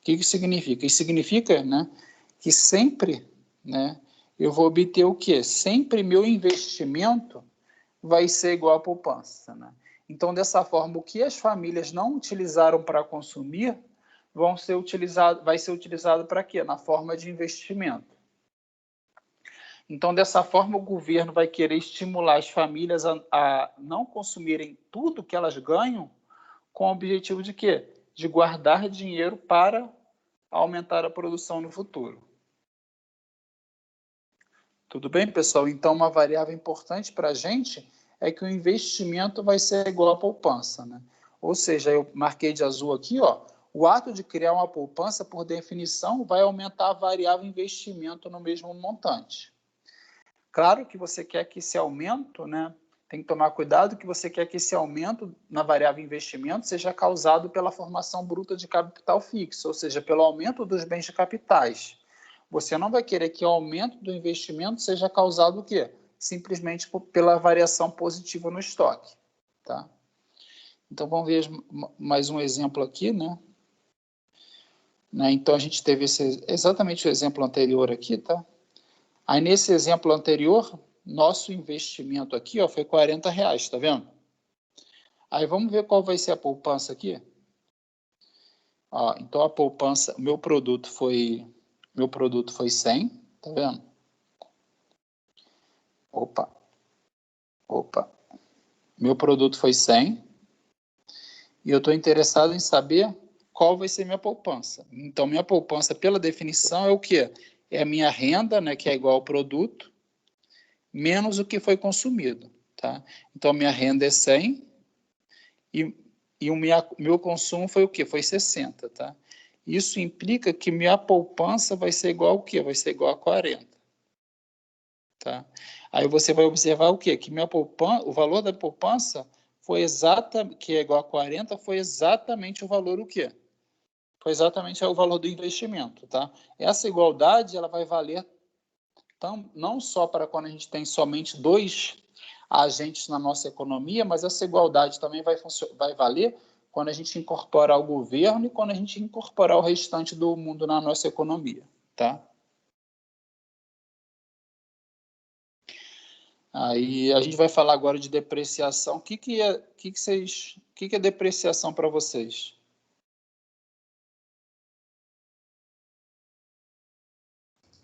O que isso significa? Isso significa, né, que sempre, né, eu vou obter o quê? Sempre meu investimento vai ser igual à poupança, né? Então, dessa forma, o que as famílias não utilizaram para consumir vai ser utilizado para quê? Na forma de investimento. Então, dessa forma, o governo vai querer estimular as famílias a não consumirem tudo que elas ganham, com o objetivo de quê? De guardar dinheiro para aumentar a produção no futuro. Tudo bem, pessoal? Então, uma variável importante para a gente é que o investimento vai ser igual à poupança, né? Ou seja, eu marquei de azul aqui, ó, o ato de criar uma poupança, por definição, vai aumentar a variável investimento no mesmo montante. Claro que você quer que esse aumento, né, tem que tomar cuidado que você quer que esse aumento na variável investimento seja causado pela formação bruta de capital fixo, ou seja, pelo aumento dos bens de capitais. Você não vai querer que o aumento do investimento seja causado o quê? Simplesmente pela variação positiva no estoque, tá? Então, vamos ver mais um exemplo aqui, né? Então, a gente teve exatamente o exemplo anterior aqui, tá? Aí, nesse exemplo anterior, nosso investimento aqui, ó, foi R$40, tá vendo? Aí, vamos ver qual vai ser a poupança aqui? Ó, então, a poupança, meu produto foi 100, tá vendo? Opa. Meu produto foi 100 e eu estou interessado em saber qual vai ser minha poupança. Então, minha poupança, pela definição, é o quê? É a minha renda, né, que é igual ao produto, menos o que foi consumido, tá? Então, minha renda é 100 e o meu consumo foi o quê? Foi 60, tá? Isso implica que minha poupança vai ser igual ao quê? Vai ser igual a 40, tá? Aí você vai observar o quê? Que o valor da poupança que é igual a 40, foi exatamente o valor o quê? Foi exatamente o valor do investimento, tá? Essa igualdade, ela vai valer não só para quando a gente tem somente dois agentes na nossa economia, mas essa igualdade também vai valer quando a gente incorporar o governo e quando a gente incorporar o restante do mundo na nossa economia, tá? Aí a gente vai falar agora de depreciação. O que é depreciação para vocês?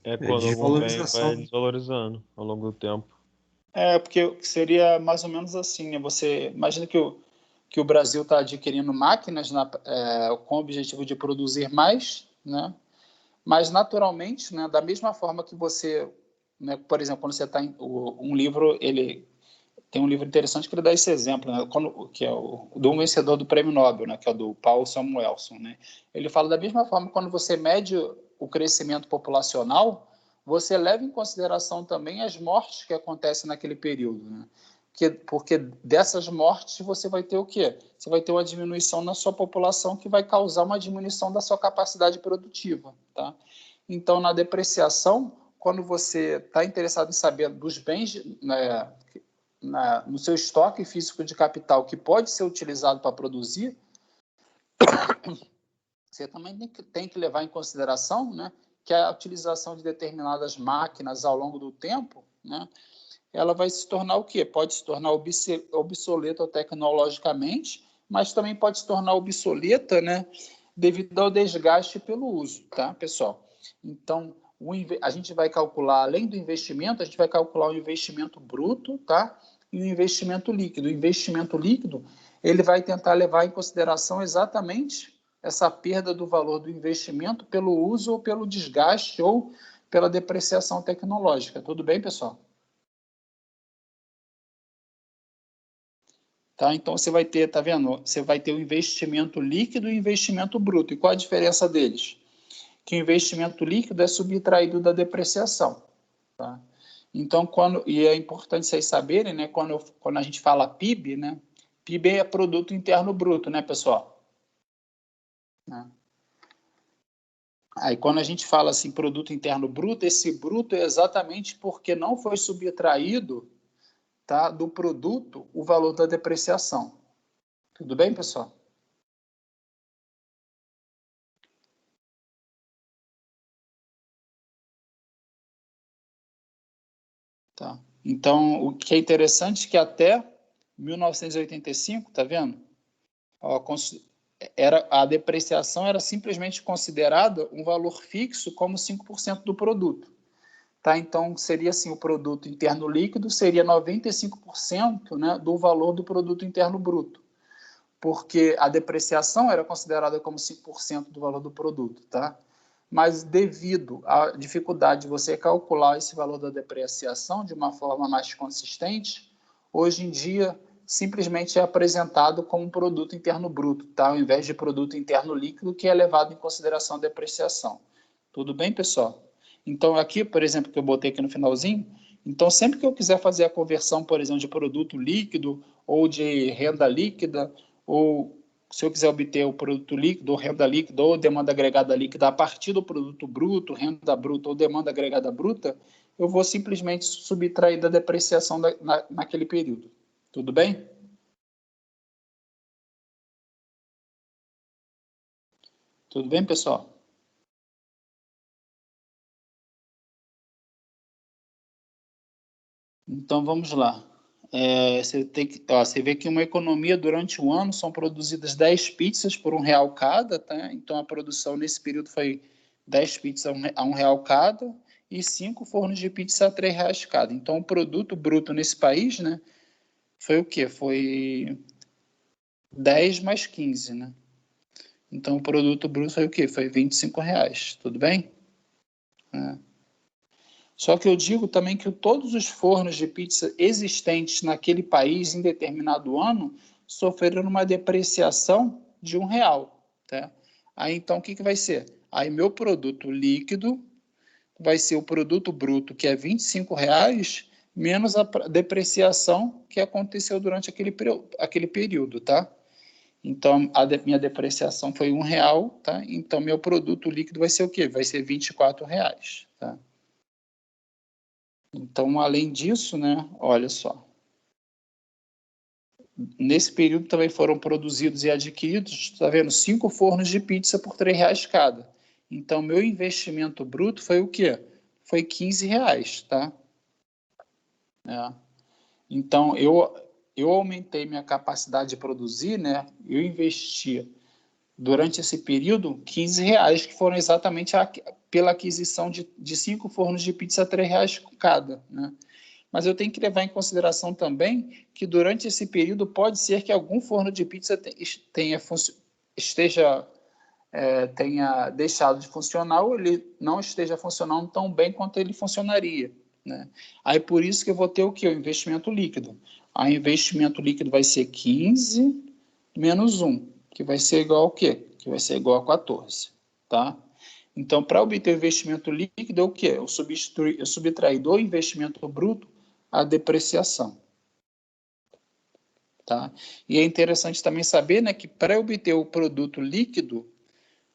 Quando algum bem vai Desvalorização. desvalorizando ao longo do tempo. Porque seria mais ou menos assim, né? Você imagina que o Brasil está adquirindo máquinas com o objetivo de produzir mais, né? Mas naturalmente, né, da mesma forma que você, né, por exemplo, quando você está em um livro, ele tem um livro interessante que ele dá esse exemplo, né, que é do vencedor do Prêmio Nobel, né, que é o do Paul Samuelson, né? Ele fala da mesma forma quando você mede o crescimento populacional, você leva em consideração também as mortes que acontecem naquele período, né? Porque dessas mortes você vai ter o quê? Você vai ter uma diminuição na sua população que vai causar uma diminuição da sua capacidade produtiva, tá? Então, na depreciação, quando você está interessado em saber dos bens, né, no seu estoque físico de capital que pode ser utilizado para produzir, você também tem que levar em consideração, né, que a utilização de determinadas máquinas ao longo do tempo, né, ela vai se tornar o quê? Pode se tornar obsoleta tecnologicamente, mas também pode se tornar obsoleta, né, devido ao desgaste pelo uso, tá, pessoal? Então, a gente vai calcular, além do investimento, a gente vai calcular o investimento bruto, tá? E o investimento líquido. O investimento líquido ele vai tentar levar em consideração exatamente essa perda do valor do investimento pelo uso ou pelo desgaste ou pela depreciação tecnológica. Tudo bem, pessoal? Tá? Então, você vai ter, tá vendo? Você vai ter o investimento líquido e o investimento bruto. E qual a diferença deles? Que o investimento líquido é subtraído da depreciação. Tá? Então, e é importante vocês saberem, né, quando a gente fala PIB, né, PIB é Produto Interno Bruto, né, pessoal? Né? Aí, quando a gente fala assim, Produto Interno Bruto, esse bruto é exatamente porque não foi subtraído, tá, do produto o valor da depreciação. Tudo bem, pessoal? Tá. Então, o que é interessante é que até 1985, tá vendo? Ó, a depreciação era simplesmente considerada um valor fixo como 5% do produto. Tá? Então, seria assim, o produto interno líquido seria 95%, né, do valor do produto interno bruto, porque a depreciação era considerada como 5% do valor do produto. Tá? Mas devido à dificuldade de você calcular esse valor da depreciação de uma forma mais consistente, hoje em dia simplesmente é apresentado como produto interno bruto, tá? Ao invés de produto interno líquido, que é levado em consideração a depreciação. Tudo bem, pessoal? Então, aqui, por exemplo, que eu botei aqui no finalzinho, então sempre que eu quiser fazer a conversão, por exemplo, de produto líquido ou de renda líquida, ou se eu quiser obter o produto líquido, ou renda líquida, ou demanda agregada líquida a partir do produto bruto, renda bruta ou demanda agregada bruta, eu vou simplesmente subtrair da depreciação naquele período. Tudo bem? Tudo bem, pessoal? Então, vamos lá. Você vê que uma economia durante o ano são produzidas 10 pizzas por R$ 1 cada, tá? Então a produção nesse período foi 10 pizzas a R$ 1 cada e 5 fornos de pizza a R$ 3 cada. Então o produto bruto nesse país, né, foi o quê? Foi 10 mais 15, né? Então o produto bruto foi o quê? Foi R$ 25, tudo bem? É. Só que eu digo também que todos os fornos de pizza existentes naquele país em determinado ano sofreram uma depreciação de R$ 1. Tá? Aí então o que vai ser? Aí meu produto líquido vai ser o produto bruto, que é R$ 25, menos a depreciação que aconteceu durante aquele período, tá? Então, minha depreciação foi R$ 1, tá? Então, meu produto líquido vai ser o quê? Vai ser R$ 24, tá? Então, além disso, né, olha só, nesse período também foram produzidos e adquiridos, está vendo, 5 fornos de pizza por R$ 3 cada. Então, meu investimento bruto foi o quê? Foi R$ 15, tá? É. Então, eu aumentei minha capacidade de produzir, né? Eu investi durante esse período R$ 15, que foram exatamente pela aquisição de 5 fornos de pizza a R$ 3 cada, né? Mas eu tenho que levar em consideração também que durante esse período pode ser que algum forno de pizza tenha deixado de funcionar ou ele não esteja funcionando tão bem quanto ele funcionaria, né? Aí por isso que eu vou ter o quê? O investimento líquido. Aí o investimento líquido vai ser 15 menos 1, que vai ser igual ao quê? Que vai ser igual a 14, tá? Então, para obter o investimento líquido, é o quê? Eu subtraí do investimento bruto a depreciação. Tá? E é interessante também saber, né, que para obter o produto líquido,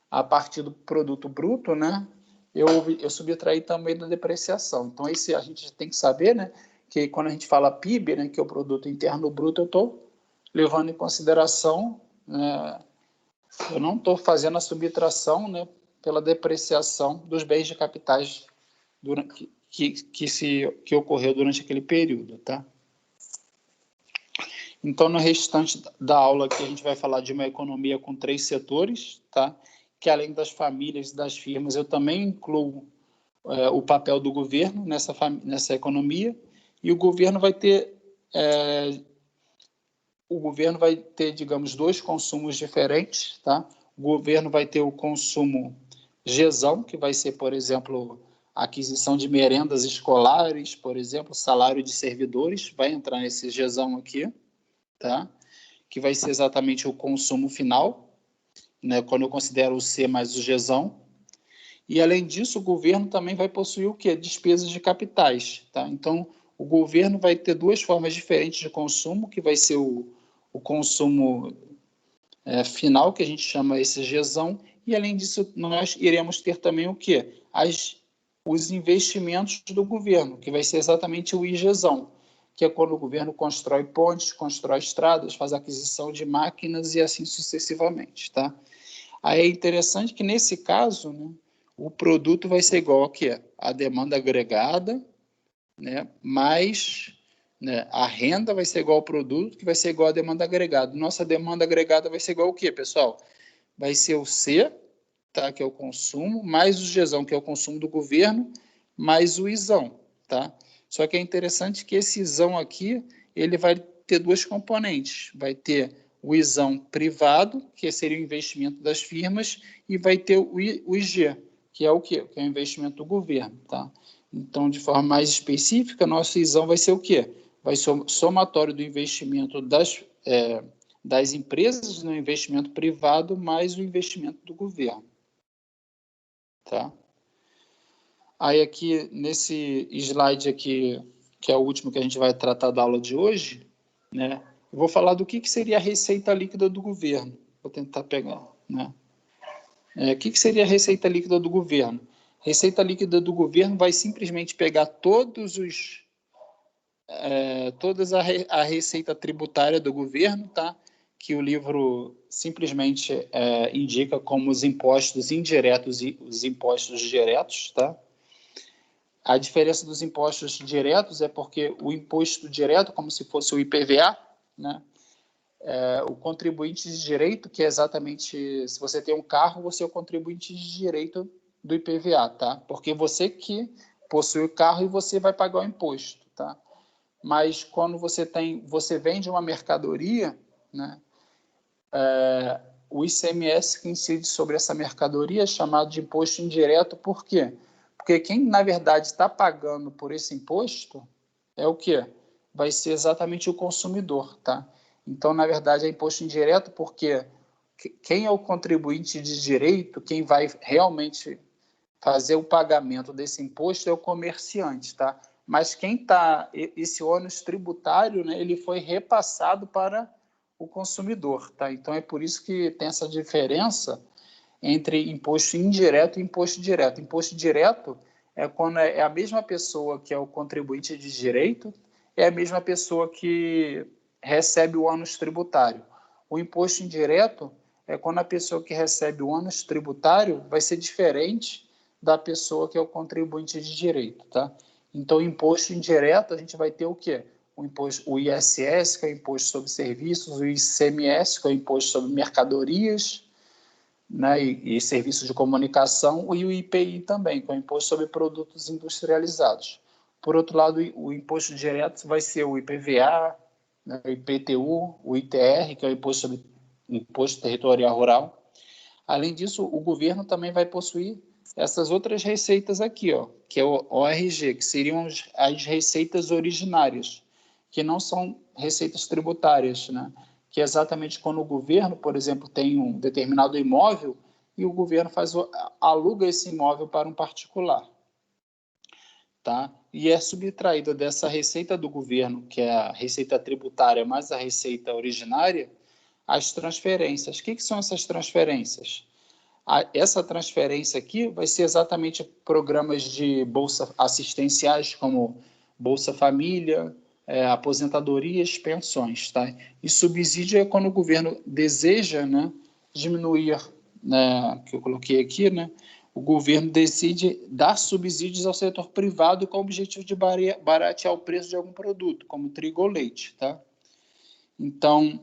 a partir do produto bruto, né, eu subtraí também da depreciação. Então, esse a gente tem que saber, né, que quando a gente fala PIB, né, que é o produto interno bruto, eu estou levando em consideração, né, eu não estou fazendo a subtração, né, pela depreciação dos bens de capitais que ocorreu durante aquele período, tá? Então, no restante da aula aqui, a gente vai falar de uma economia com 3 setores, tá? Que além das famílias e das firmas, eu também incluo o papel do governo nessa economia, e o governo vai ter o governo vai ter, digamos, dois consumos diferentes, tá? O governo vai ter o consumo gesão, que vai ser, por exemplo, a aquisição de merendas escolares, por exemplo, salário de servidores, vai entrar nesse gesão aqui, tá? Que vai ser exatamente o consumo final, né? Quando eu considero o C mais o gesão. E, além disso, o governo também vai possuir o quê? Despesas de capitais, tá? Então, o governo vai ter duas formas diferentes de consumo, que vai ser o consumo final, que a gente chama esse gesão, e, além disso, nós iremos ter também o quê? Os investimentos do governo, que vai ser exatamente o IGESão, que é quando o governo constrói pontes, constrói estradas, faz aquisição de máquinas e assim sucessivamente, tá? Aí é interessante que, nesse caso, né, o produto vai ser igual a quê? A demanda agregada, né, mais, né, a renda vai ser igual ao produto, que vai ser igual à demanda agregada. Nossa demanda agregada vai ser igual ao quê, pessoal? Vai ser o C, tá, que é o consumo, mais o Gzão, que é o consumo do governo, mais o Izão, tá? Só que é interessante que esse Izão aqui, ele vai ter duas componentes. Vai ter o Izão privado, que seria o investimento das firmas, e vai ter o IG, que é o quê? Que é o investimento do governo, tá? Então, de forma mais específica, nosso Izão vai ser o quê? Vai ser o somatório do investimento das empresas no investimento privado mais o investimento do governo. Tá? Aí aqui, nesse slide aqui, que é o último que a gente vai tratar da aula de hoje, né, eu vou falar do que seria a receita líquida do governo. Vou tentar pegar. Né? O que seria a receita líquida do governo? Receita líquida do governo vai simplesmente pegar toda a receita tributária do governo, tá? Que o livro simplesmente indica como os impostos indiretos e os impostos diretos, tá? A diferença dos impostos diretos é porque o imposto direto, como se fosse o IPVA, né? O contribuinte de direito, que é exatamente, se você tem um carro, você é o contribuinte de direito do IPVA, tá? Porque você que possui o carro e você vai pagar o imposto, tá? Mas quando você vende uma mercadoria, né? O ICMS que incide sobre essa mercadoria é chamado de imposto indireto. Por quê? Porque quem, na verdade, está pagando por esse imposto é o quê? Vai ser exatamente o consumidor, tá? Então, na verdade, é imposto indireto porque quem é o contribuinte de direito, quem vai realmente fazer o pagamento desse imposto é o comerciante, tá? Mas esse ônus tributário, né, ele foi repassado para o consumidor, tá? Então é por isso que tem essa diferença entre imposto indireto e imposto direto. Imposto direto é quando é a mesma pessoa que é o contribuinte de direito, é a mesma pessoa que recebe o ônus tributário. O imposto indireto é quando a pessoa que recebe o ônus tributário vai ser diferente da pessoa que é o contribuinte de direito, tá? Então, imposto indireto, a gente vai ter o quê? O ISS, que é o Imposto sobre Serviços, o ICMS, que é o Imposto sobre Mercadorias, né, e serviços de comunicação, e o IPI também, que é o Imposto sobre Produtos Industrializados. Por outro lado, o imposto direto vai ser o IPVA, né, o IPTU, o ITR, que é o Imposto Territorial Rural. Além disso, o governo também vai possuir essas outras receitas aqui, ó, que é o ORG, que seriam as receitas originárias, que não são receitas tributárias, né? Que é exatamente quando o governo, por exemplo, tem um determinado imóvel e o governo aluga esse imóvel para um particular. Tá? E é subtraída dessa receita do governo, que é a receita tributária mais a receita originária, as transferências. O que são essas transferências? Essa transferência aqui vai ser exatamente programas de bolsa assistenciais, como Bolsa Família, aposentadorias, pensões. Tá? E subsídio é quando o governo deseja, né, diminuir, né, que eu coloquei aqui, né, o governo decide dar subsídios ao setor privado com o objetivo de baratear o preço de algum produto, como trigo ou leite. Tá? Então,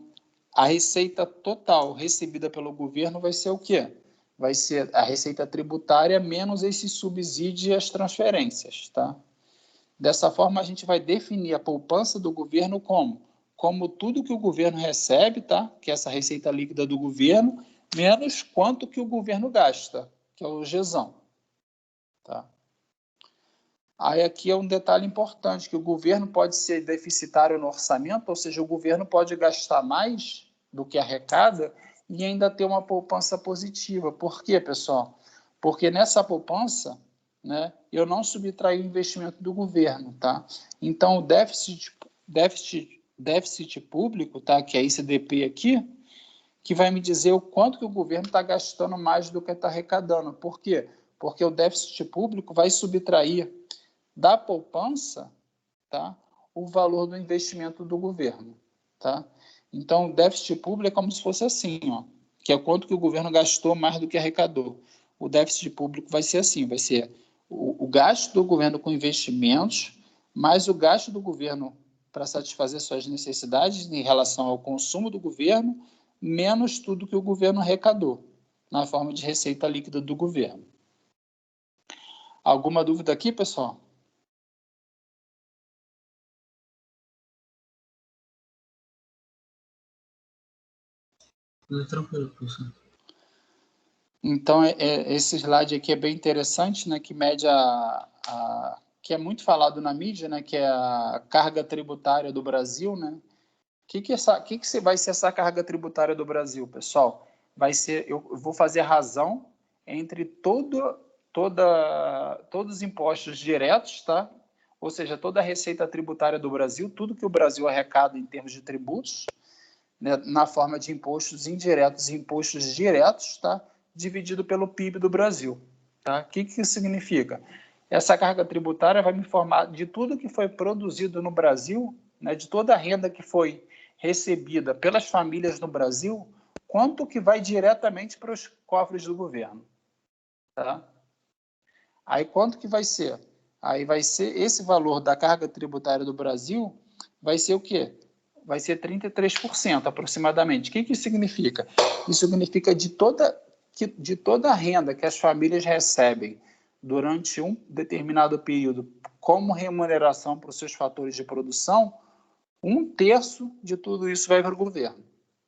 a receita total recebida pelo governo vai ser o quê? Vai ser a receita tributária menos esse subsídio e as transferências, tá? Dessa forma, a gente vai definir a poupança do governo como como tudo que o governo recebe, tá? Que é essa receita líquida do governo, menos quanto que o governo gasta, que é o GESão. Tá? Aí aqui é um detalhe importante, que o governo pode ser deficitário no orçamento, ou seja, o governo pode gastar mais do que arrecada e ainda ter uma poupança positiva. Por quê, pessoal? Porque nessa poupança, né, eu não subtraí o investimento do governo. Tá? Então, o déficit público, tá, que é esse DP aqui, que vai me dizer o quanto que o governo está gastando mais do que está arrecadando. Por quê? Porque o déficit público vai subtrair da poupança, tá, o valor do investimento do governo. Tá? Então, o déficit público é como se fosse assim, ó, que é quanto que o governo gastou mais do que arrecadou. O déficit público vai ser assim, vai ser o gasto do governo com investimentos, mais o gasto do governo para satisfazer suas necessidades em relação ao consumo do governo, menos tudo que o governo arrecadou, na forma de receita líquida do governo. Alguma dúvida aqui, pessoal? Tudo tranquilo, professor. Então, esse slide aqui é bem interessante, né, que mede que é muito falado na mídia, né, que é a carga tributária do Brasil, né? Que vai ser essa carga tributária do Brasil, pessoal? Vai ser, eu vou fazer razão entre todos os impostos diretos, tá? Ou seja, toda a receita tributária do Brasil, tudo que o Brasil arrecada em termos de tributos, né, na forma de impostos indiretos e impostos diretos, tá? Dividido pelo PIB do Brasil. Tá? O que isso significa? Essa carga tributária vai me informar de tudo que foi produzido no Brasil, né, de toda a renda que foi recebida pelas famílias no Brasil, quanto que vai diretamente para os cofres do governo. Tá? Aí quanto que vai ser? Aí vai ser esse valor da carga tributária do Brasil, vai ser o quê? Vai ser 33% aproximadamente. O que isso significa? Isso significa de toda a renda que as famílias recebem durante um determinado período como remuneração para os seus fatores de produção, 1/3 de tudo isso vai para o governo.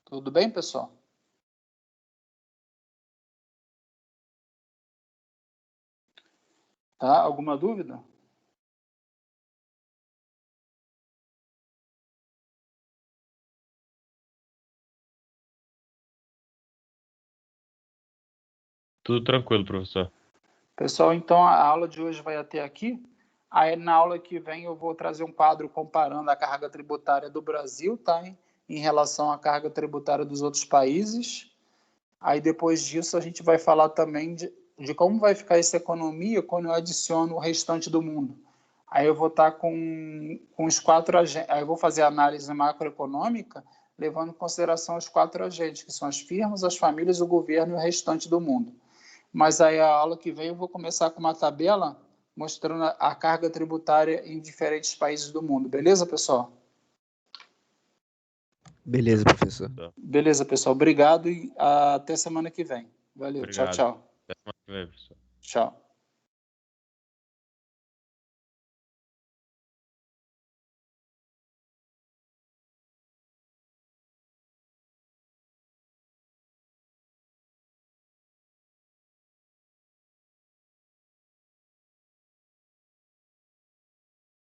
Tudo bem, pessoal? Tá? Alguma dúvida? Tudo tranquilo, professor. Pessoal, então a aula de hoje vai até aqui. Aí na aula que vem eu vou trazer um quadro comparando a carga tributária do Brasil, tá? Em relação à carga tributária dos outros países. Aí depois disso a gente vai falar também de como vai ficar essa economia quando eu adiciono o restante do mundo. Aí eu vou estar com os 4 agentes, aí eu vou fazer a análise macroeconômica levando em consideração os 4 agentes, que são as firmas, as famílias, o governo e o restante do mundo. Mas aí a aula que vem eu vou começar com uma tabela mostrando a carga tributária em diferentes países do mundo. Beleza, pessoal? Beleza, professor. Beleza, pessoal. Obrigado e até semana que vem. Valeu. Obrigado. Tchau, tchau. Até semana que vem, professor. Tchau.